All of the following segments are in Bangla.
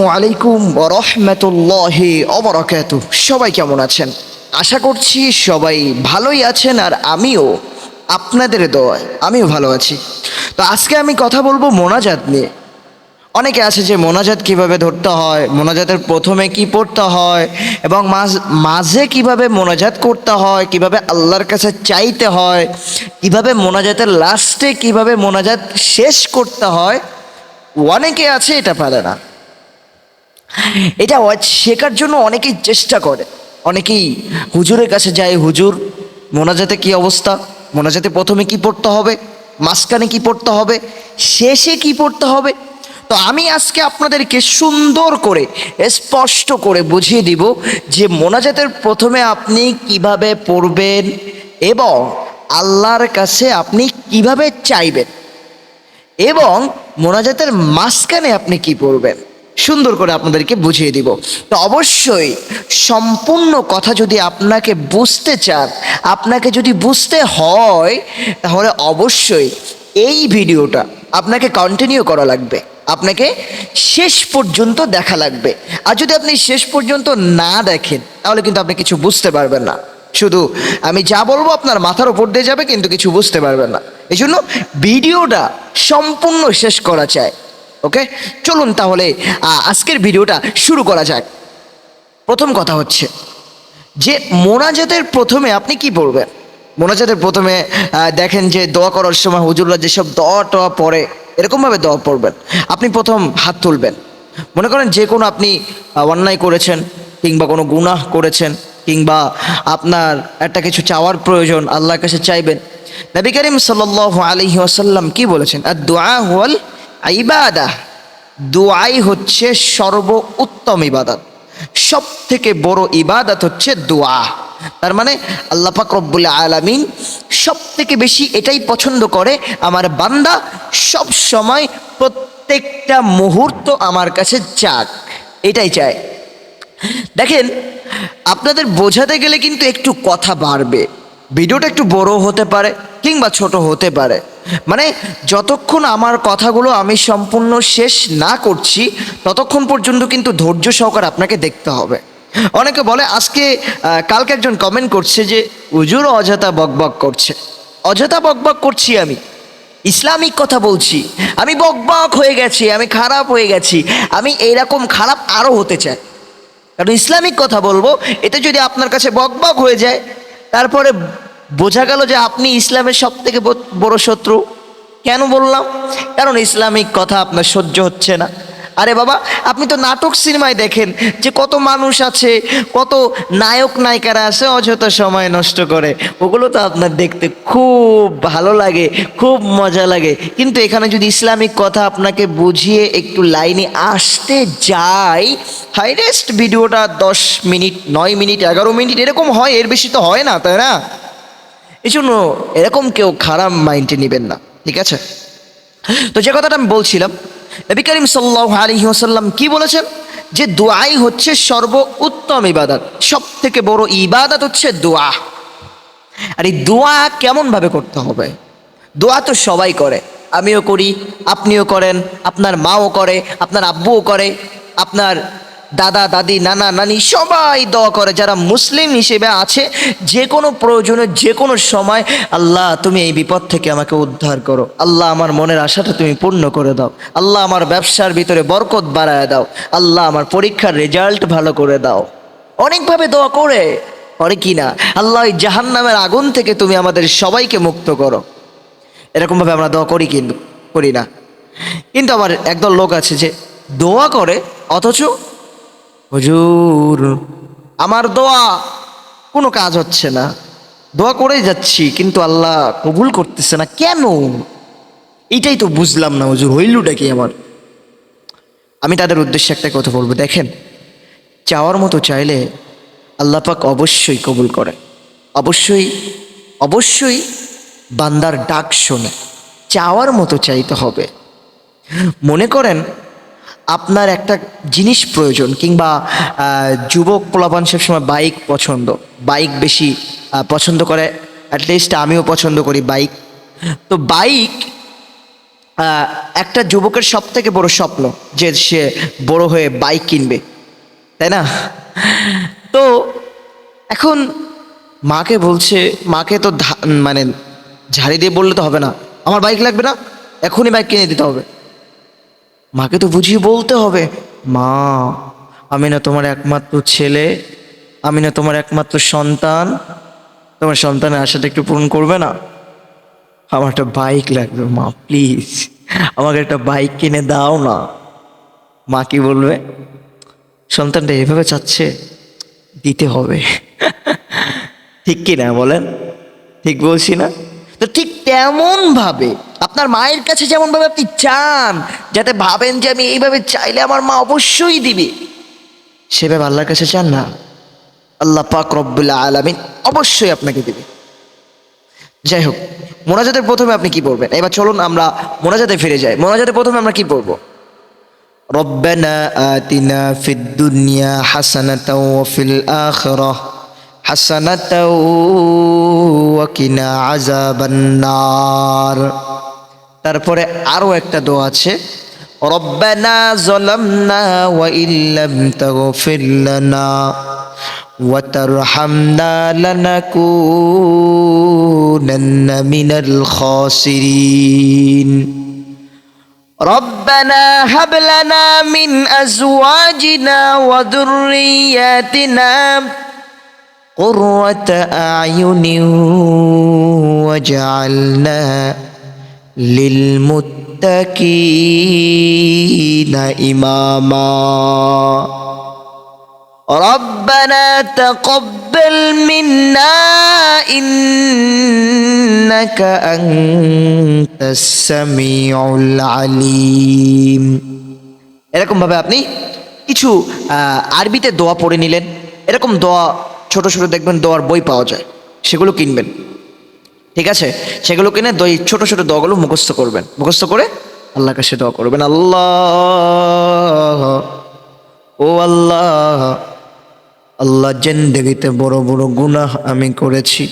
আসসালামু আলাইকুম ওয়া রাহমাতুল্লাহি ওয়া বারাকাতুহু। সবাই কেমন আছেন? আশা করছি সবাই ভালোই আছেন, আর আমিও আপনাদের দোয়ায় আমিও ভালো আছি। তো আজকে আমি কথা বলবো মোনাজাত নিয়ে। অনেকে আছে যে মোনাজাত কিভাবে ধরতে হয়, মোনাজাতের প্রথমে কি পড়তে হয়, এবং মাঝে কিভাবে মোনাজাত করতে হয়, কিভাবে আল্লাহর কাছে চাইতে হয়, কিভাবে মোনাজাতের লাস্টে কিভাবে মোনাজাত শেষ করতে হয়। অনেকে আছে এটা পারে না। এটা শেখার জন্য অনেকেই চেষ্টা করে, অনেকেই হুজুরের কাছে যায়, হুজুর মোনাজাতে কি অবস্থা, মোনাজাতে প্রথমে কি পড়তে হবে, মাঝখানে কি পড়তে হবে, শেষে কি পড়তে হবে। তো আমি আজকে আপনাদেরকে সুন্দর করে স্পষ্ট করে বুঝিয়ে দিব যে মোনাজাতের প্রথমে আপনি কিভাবে পড়বেন এবং আল্লাহর কাছে আপনি কিভাবে চাইবেন, এবং মোনাজাতের মাঝখানে আপনি কি পড়বেন, সুন্দর করে আপনাদেরকে বুঝিয়ে দিব। তো অবশ্যই সম্পূর্ণ কথা যদি আপনাকে বুঝতে চান, আপনাকে যদি বুঝতে হয়, তাহলে অবশ্যই এই ভিডিওটা আপনাকে কন্টিনিউ করা লাগবে, আপনাকে শেষ পর্যন্ত দেখা লাগবে। আর যদি আপনি শেষ পর্যন্ত না দেখেন তাহলে কিন্তু আপনি কিছু বুঝতে পারবেন না। শুধু আমি যা বলবো আপনার মাথার উপর দিয়ে যাবে, কিন্তু কিছু বুঝতে পারবেন না। এই জন্য ভিডিওটা সম্পূর্ণ শেষ করা চাই। ওকে, চলুন তাহলে আজকের ভিডিওটা শুরু করা যাক। প্রথম কথা হচ্ছে যে মোনাজাতের প্রথমে আপনি কি পড়বেন। মোনাজাতের প্রথমে দেখেন যে দোয়া করার সময় হুজুররা যেসব দোয়া টোয়া পড়ে, এরকমভাবে দোয়া পড়বেন। আপনি প্রথম হাত তুলবেন, মনে করেন যে কোনো আপনি অন্যায় করেছেন, কিংবা কোনো গুনাহ করেছেন, কিংবা আপনার একটা কিছু চাওয়ার প্রয়োজন, আল্লাহর কাছে চাইবেন। নবী করিম সাল্লাল্লাহু আলাইহি ওয়াসাল্লাম কি বলেছেন? আদ-দুআ হুয়াল ইবাদাহ, দোয়াই হচ্ছে সর্ব উত্তম ইবাদত, সব থেকে বড় ইবাদত হচ্ছে দোয়া। তার মানে আল্লাহ পাক রব্বুল আলামিন সব থেকে বেশি এটাই পছন্দ করে, আমার বান্দা সব সময় প্রত্যেকটা মুহূর্ত আমার কাছে চাক, এটাই চায়। দেখেন, আপনাদের বোঝাতে গেলে কিন্তু একটু কথা বাড়বে, ভিডিওটা একটু বড় হতে পারে কিংবা ছোট হতে পারে। মানে যতক্ষণ আমার কথাগুলো আমি সম্পূর্ণ শেষ না করছি ততক্ষণ পর্যন্ত কিন্তু ধৈর্য সহকারে আপনাকে দেখতে হবে। অনেকে বলে, আজকে কালকে একজন কমেন্ট করছে যে হুজুর অযথা বকবক করছে। অযথা বকবক করছি? আমি ইসলামিক কথা বলছি, আমি বকবক হয়ে গেছি, আমি খারাপ হয়ে গেছি, আমি এইরকম খারাপ আরও হতে চাই। কারণ ইসলামিক কথা বলবো, এতে যদি আপনার কাছে বকবক হয়ে যায়, তারপরে বোঝা গেল যে আপনি ইসলামের সব থেকে বড় শত্রু। কেন বললাম? কারণ ইসলামিক কথা আপনার সহ্য হচ্ছে না। আরে বাবা, আপনি তো নাটক সিনেমায় দেখেন যে কত মানুষ আছে, কত নায়ক নায়িকারা আছে অযথা সময় নষ্ট করে, ওগুলো তো আপনার দেখতে খুব ভালো লাগে, খুব মজা লাগে। কিন্তু এখানে যদি ইসলামিক কথা আপনাকে বুঝিয়ে একটু লাইনে আসতে যাই, হাইয়েস্ট ভিডিওটা 10 মিনিট, 9 মিনিট, 11 মিনিট এরকম হয়, এর বেশি তো হয় না, তাই না? এই জন্য এরকম কেউ খারাপ মাইন্ডে নেবেন না, ঠিক আছে? তো যে কথাটা আমি বলছিলাম, নবী করিম সাল্লাল্লাহু আলাইহি ওয়াসাল্লাম কি বলেছেন? যে দোয়াই হচ্ছে সর্ব উত্তম ইবাদত, সব থেকে বড় ইবাদত হচ্ছে দোয়া। আর এই দোয়া কেমন ভাবে করতে হবে? দোয়া তো সবাই করে, আমিও করি, আপনিও করেন, আপনার মাও করে, আপনার আব্বুও করে, আপনার দাদা দাদি নানা নানি সবাই দোয়া করে। যারা মুসলিম হিসেবে আছে, যে কোনো প্রয়োজনে যে কোনো সময়, আল্লাহ তুমি এই বিপদ থেকে আমাকে উদ্ধার করো, আল্লাহ আমার মনের আশাটা তুমি পূর্ণ করে দাও, আল্লাহ আমার ব্যবসার ভিতরে বরকত বাড়ায় দাও, আল্লাহ আমার পরীক্ষার রেজাল্ট ভালো করে দাও। অনেকভাবে দোয়া করে কি না, আল্লাহ ওই জাহান্নামের আগুন থেকে তুমি আমাদের সবাইকে মুক্ত করো। এরকমভাবে আমরা দোয়া করি কিন্তু করি না? কিন্তু আমার একদল লোক আছে যে দোয়া করে, অথচ হুজুর আমার দোয়া কোনো কাজ হচ্ছে না, দোয়া করেই যাচ্ছি কিন্তু আল্লাহ কবুল করতেছে না, কেন? এটাই তো বুঝলাম না হুজুর, হইলুটা কি আমার? আমি তাদের উদ্দেশ্যে একটা কথা বলবো, দেখেন, চাওয়ার মতো চাইলে আল্লাহ পাক অবশ্যই কবুল করে, অবশ্যই অবশ্যই বান্দার ডাক শোনে। চাওয়ার মতো চাইতে হবে। মনে করেন আপনার একটা জিনিস প্রয়োজন, কিংবা যুবক পোলাপান সবসময় বাইক পছন্দ, বাইক বেশি পছন্দ করে, অ্যাটলিস্ট আমিও পছন্দ করি বাইক। তো বাইক একটা যুবকের সব থেকে বড় স্বপ্ন যে সে বড় হয়ে বাইক কিনবে, তাই না? তো এখন মাকে বলছে, মাকে তো মানে ঝাড়ি দিয়ে বললে তো হবে না, আমার বাইক লাগবে না, এখনই বাইক কিনে দিতে হবে। মাকে তো বুঝিয়ে বলতে হবে, মা আমি না তোমার একমাত্র ছেলে, আমি না তোমার একমাত্র সন্তান, তোমার সন্তানের আশাটা একটু পূরণ করবে না? আমার একটা বাইক লাগবে মা, প্লিজ আমাকে একটা বাইক কিনে দাও না। মা কি বলবে? সন্তানটা এভাবে চাচ্ছে, দিতে হবে। ঠিক কি না বলেন? ঠিক বলছি না? তো ঠিক তেমন ভাবে আপনার মায়ের কাছে যেমন ভাবে আপনি চান, যাতে ভাবেন যে আমি এইভাবে চাইলে আমার মা অবশ্যই দিবে, সেভাবে আল্লাহর কাছে চান না, আল্লাহ পাক রব্বুল আলামিন অবশ্যই আপনাকে দিবে। যাই হোক, মোনাজাতের প্রথমে আপনি কি পড়বেন? এবার চলুন আমরা মোনাজাতে ফিরে যাই। মোনাজাতে প্রথমে আমরা কি পড়বো? রব্বানা আতিনা ফিদ দুনিয়া হাসানাতাও ওয়া ফিল আখিরাহ হাসানাতাও ওয়া কিনা আযাবান নার। তারপরে আরো একটা দোয়া আছে, রব্বানা যালামনা ওয়া ইল্লাম তাগফির লানা ওয়া তারহামনা লানাকুনান্না মিনাল খাসিরিন। ربنا هب لنا من أزواجنا وذرياتنا قرة أعين واجعلنا للمتقين إماما ربنا تقبل منا إنك أنت السميع العليم। এরকম ভাবে আপনি কিছু আরবিতে দোয়া পড়ে নিলেন। এরকম দোয়া ছোট ছোট দেখবেন দোয়ার বই পাওয়া যায়, সেগুলো কিনবেন, ঠিক আছে? সেগুলো কিনে ছোট ছোট দোয়াগুলো মুখস্থ করবেন, মুখস্থ করে আল্লাহর কাছে দোয়া করবেন, আল্লাহ ও আল্লাহ, আল্লাহ জিন্দেগিতে বড় বড় গুনাহ আমি করেছি,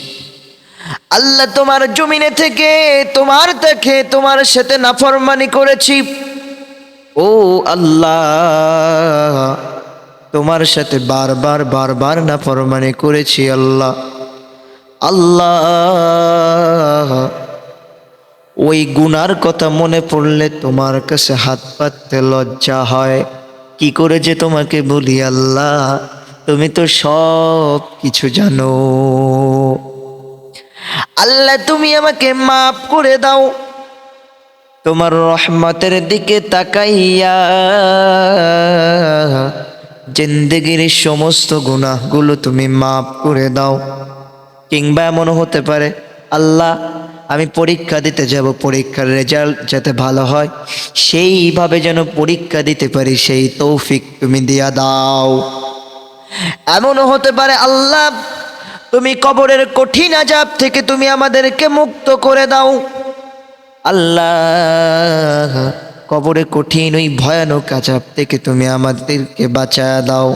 আল্লাহ তোমার জমিনে থেকে তোমার সাথে নাফরমানি করেছি, ও আল্লাহ তোমার সাথে বারবার বারবার নাফরমানি করেছি, আল্লাহ আল্লাহ ওই গুনার কথা মনে পড়লে তোমার কাছে হাত পাততে লজ্জা হয়, কি করে যে তোমাকে বলি আল্লাহ, তুমি তো সব কিছু জানো। আল্লাহ তুমি আমাকে মাফ করে দাও, তোমার রহমতের দিকে তাকাইয়া জিন্দেগির সমস্ত গুনাহগুলো তুমি মাফ করে দাও। কিংবা এমন হতে পারে, আল্লাহ আমি পরীক্ষা দিতে যাব, পরীক্ষার রেজাল্ট যাতে ভালো হয়, সেইভাবে যেন পরীক্ষা দিতে পারি, সেই তৌফিক তুমি দিয়া দাও। এমনও হতে পারে আল্লাহ তুমি কবরের কঠিন আযাব থেকে তুমি আমাদেরকে মুক্ত করে দাও, আল্লাহ কবরে কঠিন ওই ভয়ানক আযাব থেকে তুমি আমাদেরকে বাঁচায়া দাও।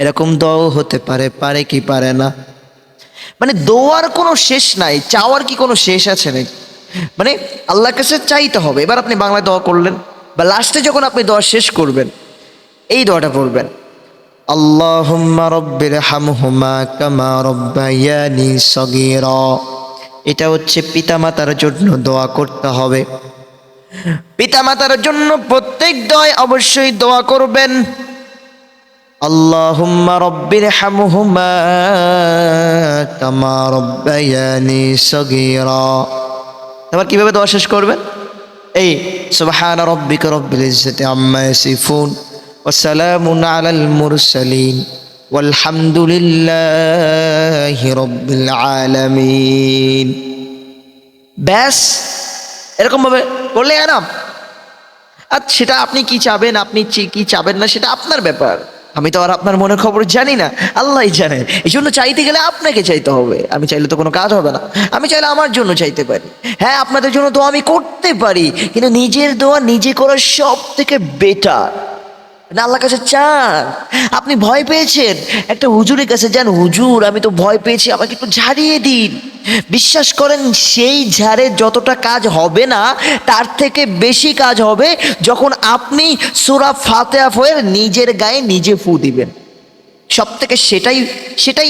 এরকম দোয়া হতে পারে, পারে কি পারে না? মানে দোয়ার কোনো শেষ নাই, চাওয়ার কি কোনো শেষ আছে নাকি? মানে আল্লাহর কাছে চাইতে হবে। এবার আপনি বাংলায় দোয়া করলেন, বা লাস্টে যখন আপনি দোয়া শেষ করবেন এই দোয়াটা পড়বেন, আল্লাহুম্মা রব্বির হামহুমা কামা রব্বায়ানি সগীরা। এটা হচ্ছে পিতামাতার জন্য দোয়া করতে হবে। পিতামাতার জন্য প্রত্যেক দোয়ায় অবশ্যই দোয়া করবেন, আল্লাহুম্মা রব্বির হামহুমা কামা রব্বায়ানি সগীরা। এবার কিভাবে দোয়া শেষ করবেন? এই সুবহানা রাব্বিকা রব্বিল ইজ্জাতি আম্মা ইয়াসিফুন ওয়া সালামুন আলাল মুরসালিন ওয়ালহামদুলিল্লাহি রাব্বিল আলামিন। ব্যাস এরকম ভাবে বললে আরাম। আর সেটা আপনি কি চাবেন, আপনি কি চাবেন না, সেটা আপনার ব্যাপার। আমি তো আর আপনার মনের খবর জানি না, আল্লাহই জানে। এই জন্য চাইতে গেলে আপনাকে চাইতে হবে। আমি চাইলে তো কোনো কাজ হবে না। আমি চাইলে আমার জন্য চাইতে পারি, হ্যাঁ আপনাদের জন্য দোয়া আমি করতে পারি, কিন্তু নিজের দোয়া নিজে করার সব থেকে বেটার। আপনি আল্লাহর কাছে চান। আপনি ভয় পেয়েছেন, একটা হুজুরের কাছে যান, হুজুর আমি তো ভয় পেয়েছি, আমাকে একটু ঝাড়িয়ে দিন। বিশ্বাস করেন সেই ঝাড়ে যতটা কাজ হবে না, তার থেকে বেশি কাজ হবে যখন আপনি সূরা ফাতিহা পড়ে নিজের গায়ে নিজে ফু দিবেন। সব থেকে সেটাই সেটাই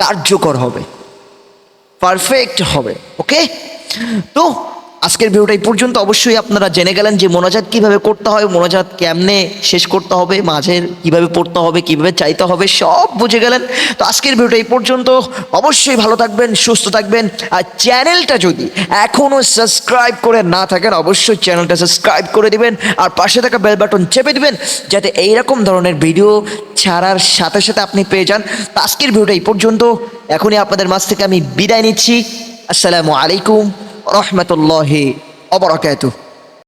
কার্যকর হবে, পারফেক্ট হবে। ওকে, তো আজকের ভিডিওটা এই পর্যন্ত। অবশ্যই আপনারা জেনে গেলেন যে মোনাজাত কিভাবে করতে হয়, মোনাজাত কেমনে শেষ করতে হবে, মাঝের কিভাবে পড়তে হবে, কিভাবে চাইতে হবে, সব বুঝে গেলেন। তো আজকের ভিডিওটা এই পর্যন্ত। অবশ্যই ভালো থাকবেন, সুস্থ থাকবেন। আর চ্যানেলটা যদি এখনও সাবস্ক্রাইব করে না থাকেন, অবশ্যই চ্যানেলটা সাবস্ক্রাইব করে দিবেন আর পাশে থাকা বেল বাটন চেপে দিবেন, যাতে এইরকম ধরনের ভিডিও ছাড়ার সাথে সাথে আপনি পেয়ে যান। তো আজকের ভিডিওটা এই পর্যন্ত। এখনই আপনাদের মাঝ থেকে আমি বিদায় নিচ্ছি। আসসালামু আলাইকুম রহমতুল্লাহি ওয়া বারাকাতুহু।